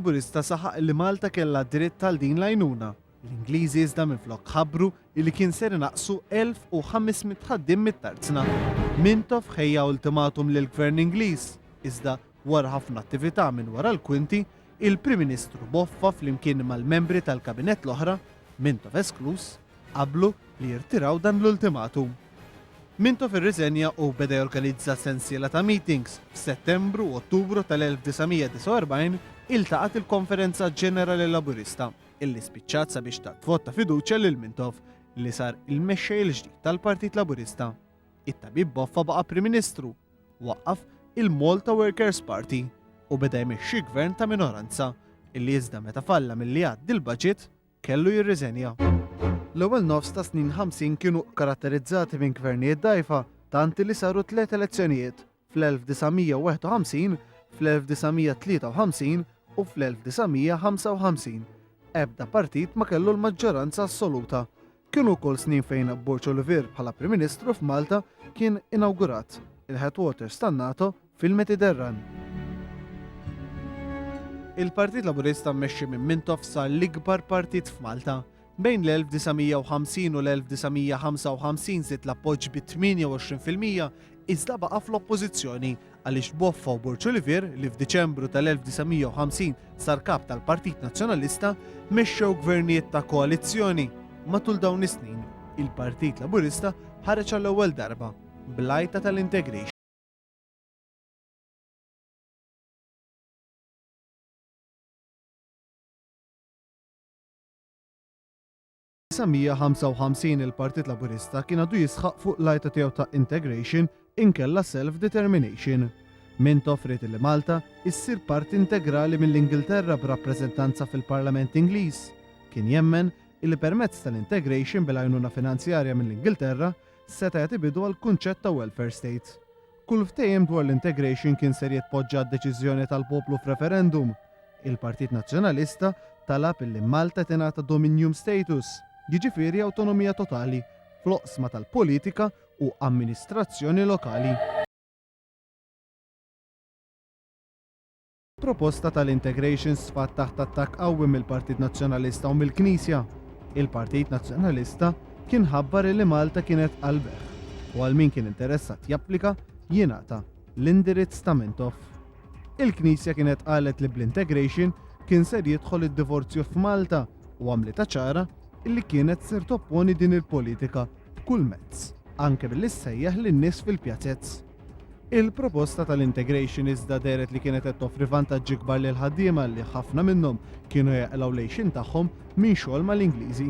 Laburista saħaq li Malta kellha dritt tal din l-għajnuna. L-Ingliżi iżda minflok ħabbru li kien ser inaqsu 1500 ħaddiem mit-tarzna. Mintoff ħejja ultimatum lill-Gvern Ingliż, iżda wara ħafna attività minn wara l-kwinti, il-Prim Ministru Boffa flimkien mal-membri tal-Kabinett l-oħra, Mintoff esklus, qablu li jirtiraw dan l-ultimatum. Mintoff irriżenja u beda jorganizza sensiela ta' meetings. F'Settembru u Ottubru tal-1949 iltaqat il-Konferenza Ġenerali Laburista, illi spiċċat sabiex tat-vot ta' fiduċja lil Mintoff li sar il-mexxej il-ġdid tal-Partit Laburista. It-tabib Boffa baqa' Prim Ministru, waqqaf il-Malta Workers' Party u beda jmexxi gvern ta' minoranza illi iżda meta falla milli għaddi l-budget kellu jirriżenja. L-ewwel nofs ta' snin 50 kienu karatterizzati minn gvernijiet dgħajfa tant li saru 3 elezzjonijiet fl-1951, fl-1953 u fl-1955. Ebda partit ma kellu l-maġġoranza assoluta. Kienu wkoll snin fejn Burġ Olivier bħala Prim Ministru f'Malta kien inawgurat il-headquarters tan-NATO fil-Mediterran. Il-Partit Laburista mmexxi minn Mintoff sar l-ikbar partit f'Malta. Bejn l-1950 u l-1955 żied l-appoġġ bi 28% iżda baqa' fl-oppożizzjoni għaliex Boffa u Burġ Olivier li f'Diċembru tal-1950 sar kap tal-Partit Nazzjonalista mexxew gvernijiet ta' koalizzjoni. Matul dawn is-snin, il-Partit Laburista ħareġ għall-ewwel darba bl-għajta tal-integration. Fl-1955 il-Partit Laburista kien għadu jisħaq fuq l-għajta tiegħu ta' integration inkella self-determination. Mintoff rid li Malta issir parti integrali mill-Ingilterra b'rappreżentanza fil-Parlament Ingliż. Kien jemmen illi permezz tal-integration bil-għajnuna finanzjarja mill-Ingilterra seta' jagħti bidu għal kunċett ta' welfare state. Kull ftehim dwar l-integration kien ser jitpoġġa d-deċiżjoni tal-poplu f'referendum. Il-Partit Nazzjonalista talab illi Malta tingħata dominium status, jiġifieri awtonomija totali fl-oqsma tal-politika u amministrazzjoni lokali. Proposta tal-integration sfat taħt attakk qawwi mill-Partit Nazzjonalista u mill-Knisja. Il-Partit Nazzjonalista kien ħabbar li Malta kienet qalbeħ u għal min kien interessat japplika jingħata l-indirizz ta' Mintoff. Il-Knisja kienet qalet li bl-integration kien ser jidħol id-divorzju f'Malta u għamlita ċara illi kienet ser topponi din il-politika b'kull mezz, anke billi ssejjaħ lin-nies fil-pjazzezz. Il-proposta tal-integration iżda deret li kienet qed toffri vantaġġi kbar lil ħaddiema li ħafna minnhom kienu jaqlaw lejxin tagħhom minn xogħol mal-Ingliżi.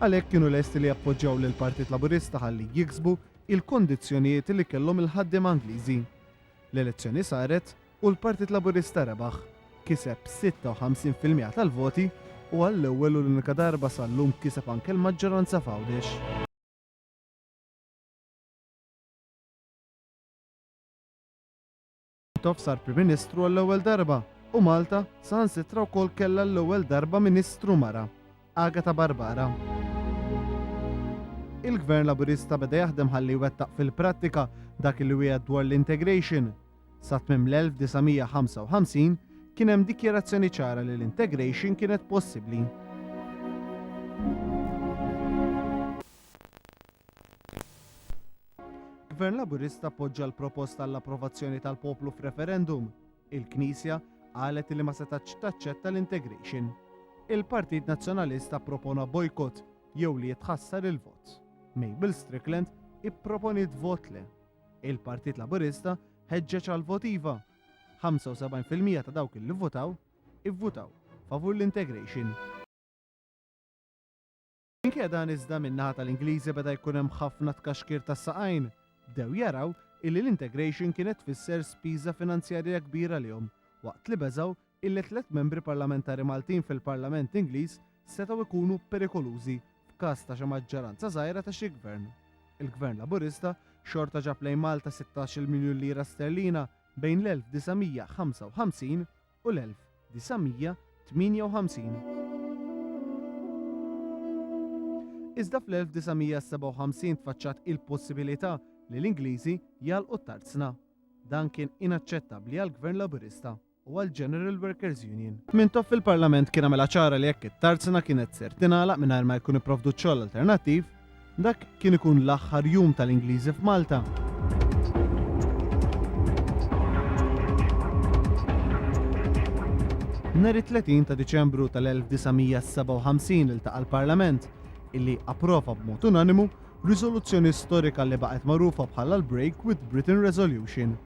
Għalhekk kienu lesti li jappoġġjaw lil Partit Laburista ħalli jiksbu il-kondizzjonijiet li kellhom il-ħaddiema Ingliżi. L-elezzjoni saret u l-Partit Laburista rebaħ, kiseb 56% tal-voti u għall-ewwel u l-unika darba sal-lum kiseb anke l-maġġoranza f'Għawdex. Mintoff sar Prim Ministru għall-ewwel darba u Malta saħansitra wkoll kellha l-ewwel darba Ministru mara, Agata Barbara. Il-Gvern Laburista beda jaħdem ħalli wettaq fil-prattika dak li wieħed dwar l-integration. Sa tmiem l-1955 kien hemm dikjarazzjoni ċara li l-integration kienet possibbli. Gvern Laburista appoġġja l-proposta għall-approvazzjoni tal-poplu f'referendum. Il-Knisja qalet li ma setax taċċetta l-integration. Il-Partit Nazzjonalista propona bojkott jew li jitħassar il-vot. Mabel Strickland ipproponiet vot le. Il-Partit Laburista ħeġġeġ għal vot iva. 75% ta' dawk li votaw ivvutaw favur l-integration. Minkejja dan iżda min-naħa tal-Ingliżi beda jkun hemm ħafna tkaxkir tas-saqajn. Bdew jaraw illi l-integration kienet tfisser spiża finanzjarja kbira lihom, waqt li beżaw illi 3 membri parlamentari Maltin fil-Parlament Ingliż setgħu jkunu perikolużi f'każ ta' xi maġġoranza żgħira ta' xi gvern. Il-Gvern Laburista xorta ġab lejn Malta 16 miljun lira sterlina bejn l-1955 u l-1958. Iżda fl-1957 tfaċċat il-possibilità li l-Ingliżi jalqu t-tarzna. Dan kien inaċċettabbli għall-Gvern Laburista. u għall-General Workers Union. Mintoff fil-Parlament kien għamela ċara li jekk it-tarzna kienet ser tingħalaq mingħajr ma jkun ipprovdu xogħol alternattiv, dak kien ikun l-aħħar jum tal-Ingliżi f'Malta. Nhar 30 ta' Diċembru tal-1957 iltaqa' l-Parlament illi approva b'mod unanimu riżoluzzjoni storika li baqgħet magħrufa bħala l-Break with Britain Resolution.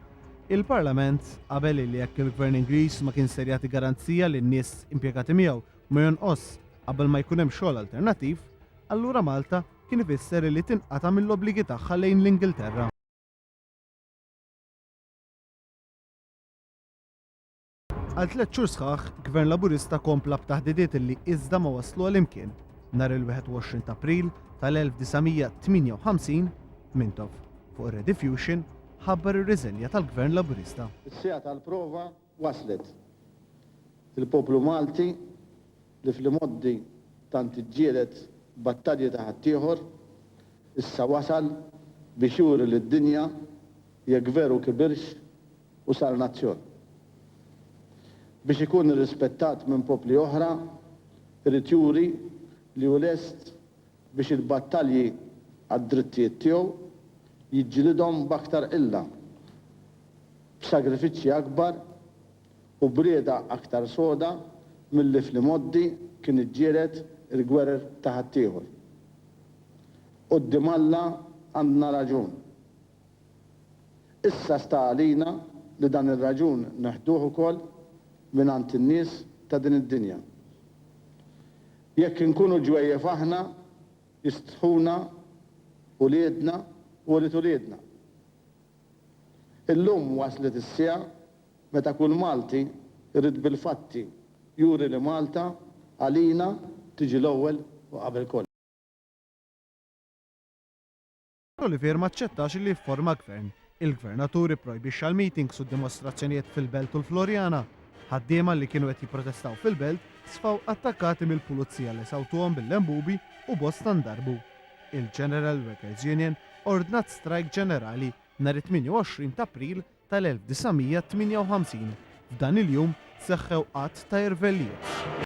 Il-Parlament qabel li jekk il-Gvern Ingliż ma kien ser jagħti garanzija lin-nies impjegati miegħu ma jonqos qabel ma jkun hemm xogħol alternattiv, allura Malta kien ifisser li tinqata' mill-obbligi tagħha lejn l-Ingilterra. Għal 3 xhur sħaħ, Gvern Laburista kompla b'taħdidiet li iżda ma waslu għal imkien. Nhar il-21 ta' April tal-1958, Mintoff fuq ir-rediffusion ħabbar ir-riżenja tal-Gvern Laburista. Is-sija tal-prova waslet. Il-poplu Malti li fl-modi tant iġġieled battalji ta' ħaddieħor issa wasal biex juri lid-dinja jekk veru kibirx u sar nazzjon. Biex ikun irrispettat minn popli oħra, irid juri li hu lest biex il-battalji għad-drittijiet tiegħu jiġġielidhom b'aktar illa, b'sagrifiċċji akbar u brieda aktar soda milli fl-modi kien iġġieled il-gwerer ta' ħaddieħor. Quddiem Alla għandna raġun. Issa sta għalina li dan ir-raġun neħduh ukoll mingħand in-nies ta' din id-dinja. Jekk inkunu ġwejjef aħna, jistħuna uliedna u li tuliedna. Illum waslet is-sija meta kull Malti irid bil-fatti juri li Malta għalina tiġi l-ewwel u qabel koll. Olivier ma ċċettax li jifforma gvern. Il-gvernatur ipprojbixxa l-meetings u d-dimostrazzjonijiet fil-Belt u l-Florjana. Ħaddiema li kienu qed jipprotestaw fil-Belt sfaw attakkati mill-pulizija li sawtuhom bil-lembubi u bosta ndarbu. Il-General Workers Union ordnat strajk ġenerali nhar 28 ta' April tal-1958. F'dan il-jum seħħew qatt ta' irvellijiet.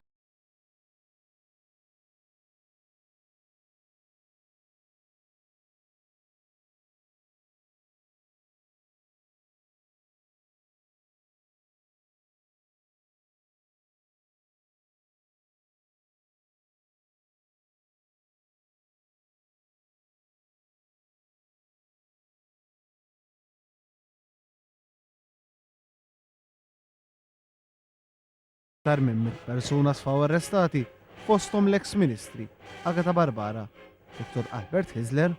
Aktar minn 100 persuna sfaw arrestati, fosthom l-ex ministri Agata Barbara, Dr. Albert Hizler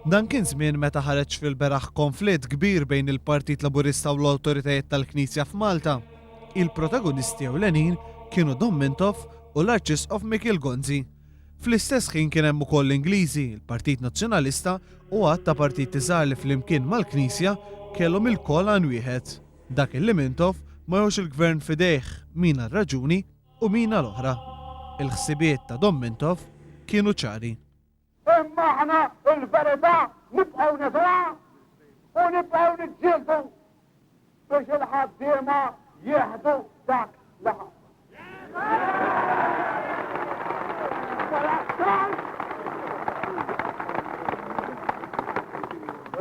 Dan kien żmien meta ħareġ fil-beraħ konflitt kbir bejn il-Partit Laburista u l-awtoritajiet tal-Knisja f'Malta. Il-protagonisti ewlenin kienu Dom Mintoff u l-Arċisqof Michiel Gonzi. Fl-istess ħin kien hemm ukoll l-Ingliżi, il-Partit Nazzjonalista u għadd ta' partiti żgħar li flimkien mal-Knisja kellhom il-kol għan wieħed. Dak li Mintoff ma jewx il-gvern fidejh mina r-raġuni u mina l-oħra. Il-ħsibiet ta' Dom Mintoff kienu ċari. Imma aħna il-verità nibqgħu nifra u nibqgħu niġġieldu biex il-ħaddiema jieħdu dak l-ħadd.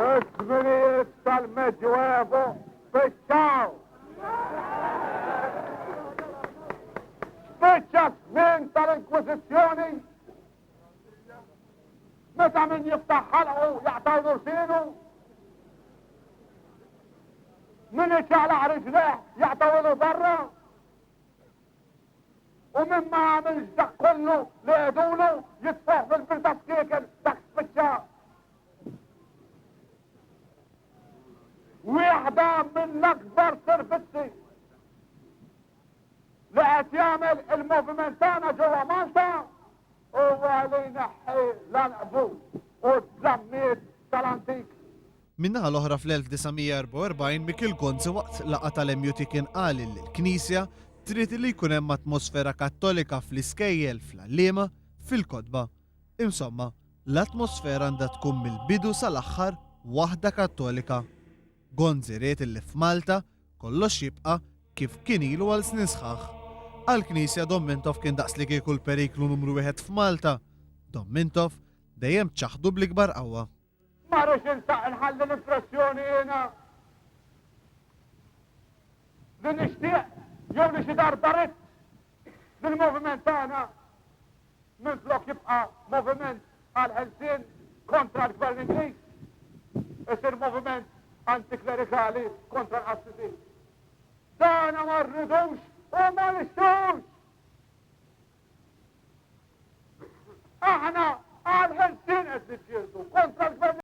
Is-żminijiet tal-Medjuevu spiċċaw. Spiċċa żmien tal-Inkwiżizzjoni meta min jiftaħ ħalqu jaqtaw nursinu, min iċċaqlaq riġleħ jaqtaw ilu barra, u min ma għamilx dak kollu li għedulu jitfaħ fil-birta f'kiekel dak spiċċa. Wieħda mill-akbar servizzi li qed jagħmel il-moviment tagħna ġewwa Malta huwa li jneħħi l-anqbut u d-dlammiet tal-antik. Minnaħa l-oħra fl-1944 Michiel Gonzi waqt laqgħa tal-MUT kien qal li l-Knisja trid li jkun hemm atmosfera kattolika fl-iskejjel, fl-għalliema, fil-kotba. Insomma, l-atmosfera għandha tkun mill-bidu sal-aħħar waħda kattolika. Gonzi ried illi f'Malta kollox jibqa' kif kien ilu għal snin sħaħ. Għall-Knisja Dom Mintoff kien daqs li kieku l-periklu numru 1 f'Malta. Dom Mintoff dejjem ċaħdu bl-ikbar qawwa. Ma rridx insaq inħalli l-impressjoni jiena li nixtieq jew li xi darba ridt lill-moviment tagħna minflok jibqa' moviment għal ħelsien kontra l-Gvern Ingliż. Isir moviment antiklerikali kontra l-qassisi. Dana ma rridux u ma nixtux. Aħna għal ħelsien qed niġġieldu kontra l-Gvern